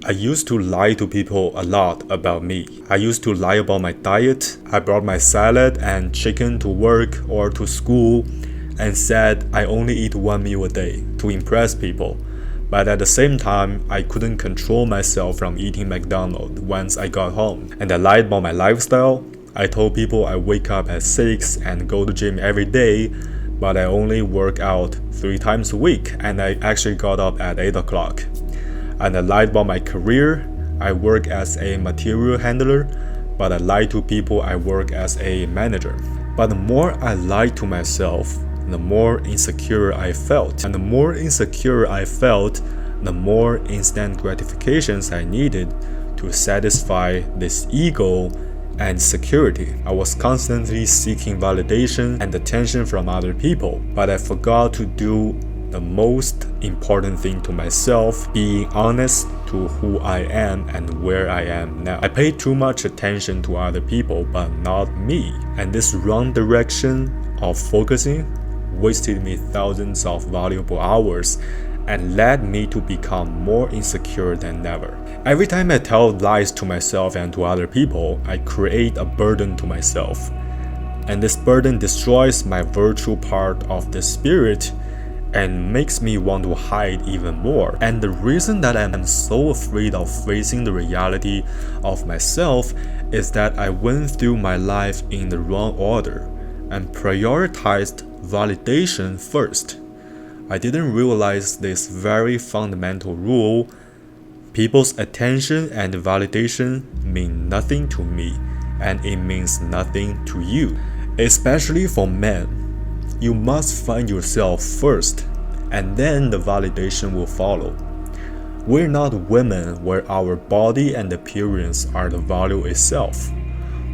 I used to lie to people a lot about me. I used to lie about my diet. I brought my salad and chicken to work or to school and said I only eat one meal a day to impress people. But at the same time, I couldn't control myself from eating McDonald's once I got home. And I lied about my lifestyle. I told people I wake up at 6 and go to gym every day, but I only work out 3 times a week and I actually got up at 8 o'clock. And I lied about my career. I work as a material handler, but I lied to people I work as a manager. But the more I lied to myself, the more insecure I felt. And the more insecure I felt, the more instant gratifications I needed to satisfy this ego and security. I was constantly seeking validation and attention from other people, but I forgot to do the most important thing to myself, being honest to who I am and where I am now. I paid too much attention to other people, but not me. And this wrong direction of focusing wasted me thousands of valuable hours and led me to become more insecure than ever. Every time I tell lies to myself and to other people, I create a burden to myself. And this burden destroys my virtual part of the spirit and makes me want to hide even more. And the reason that I am so afraid of facing the reality of myself is that I went through my life in the wrong order and prioritized validation first. I didn't realize this very fundamental rule. People's attention and validation mean nothing to me, and it means nothing to you. Especially for men, you must find yourself first, and then the validation will follow. We're not women where our body and appearance are the value itself.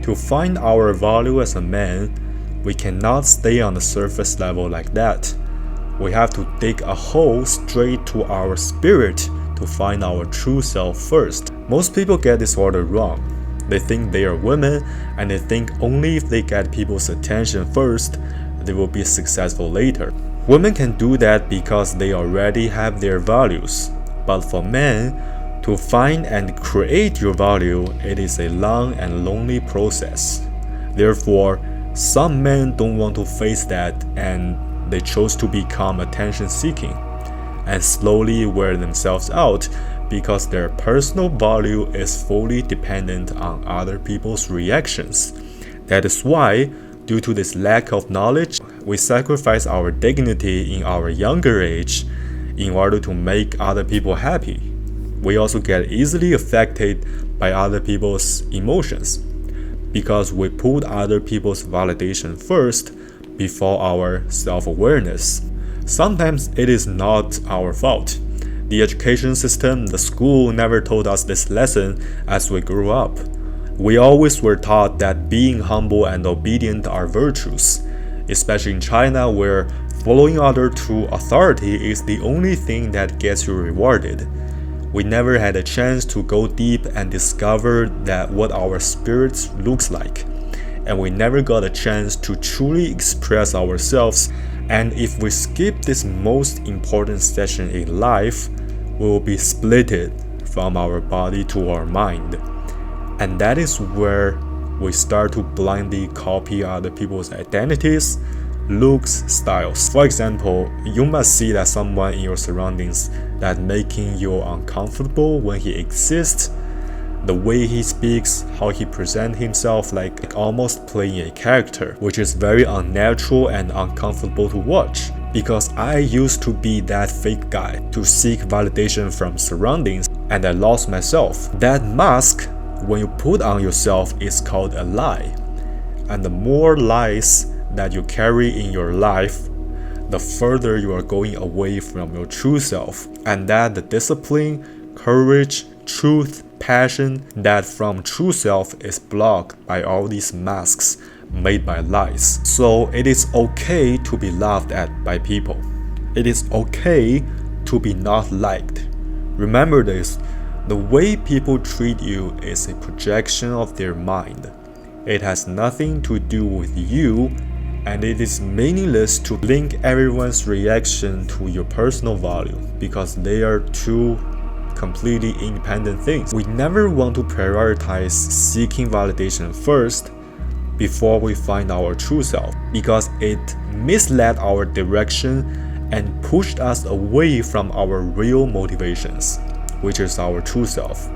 To find our value as a man, we cannot stay on the surface level like that. We have to dig a hole straight to our spirit to find our true self first. Most people get this order wrong. They think they are women, and they think only if they get people's attention first, they will be successful later. Women can do that because they already have their values. But for men, to find and create your value, it is a long and lonely process. Therefore, some men don't want to face that, and they chose to become attention-seeking and slowly wear themselves out because their personal value is fully dependent on other people's reactions. That is why, due to this lack of knowledge, we sacrifice our dignity in our younger age in order to make other people happy. We also get easily affected by other people's emotions because we put other people's validation first before our self-awareness. Sometimes it is not our fault. The education system, the school never told us this lesson as we grew up. We always were taught that being humble and obedient are virtues, especially in China where following others to authority is the only thing that gets you rewarded. We never had a chance to go deep and discover that what our spirits looks like. And we never got a chance to truly express ourselves. And if we skip this most important session in life, we will be splitted from our body to our mind. And that is where we start to blindly copy other people's identities, looks, styles. For example, you must see that someone in your surroundings that making you uncomfortable when he exists, the way he speaks, how he presents himself, like almost playing a character, which is very unnatural and uncomfortable to watch. Because I used to be that fake guy to seek validation from surroundings, and I lost myself. That mask, when you put on yourself, is called a lie. And the more lies that you carry in your life, the further you are going away from your true self. And that the discipline, courage, truth, passion that from true self is blocked by all these masks made by lies. So it is okay to be laughed at by people. It is okay to be not liked. Remember this, the way people treat you is a projection of their mind. It has nothing to do with you, and it is meaningless to link everyone's reaction to your personal value because they are too completely independent things. We never want to prioritize seeking validation first before we find our true self, because it misled our direction and pushed us away from our real motivations, which is our true self.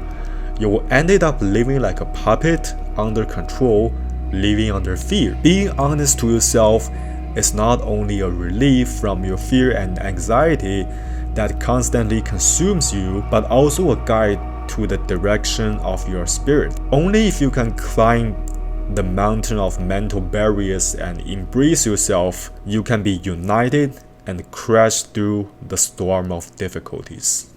You will ended up living like a puppet, under control, living under fear. Being honest to yourself is not only a relief from your fear and anxiety that constantly consumes you, but also a guide to the direction of your spirit. Only if you can climb the mountain of mental barriers and embrace yourself, you can be united and crash through the storm of difficulties.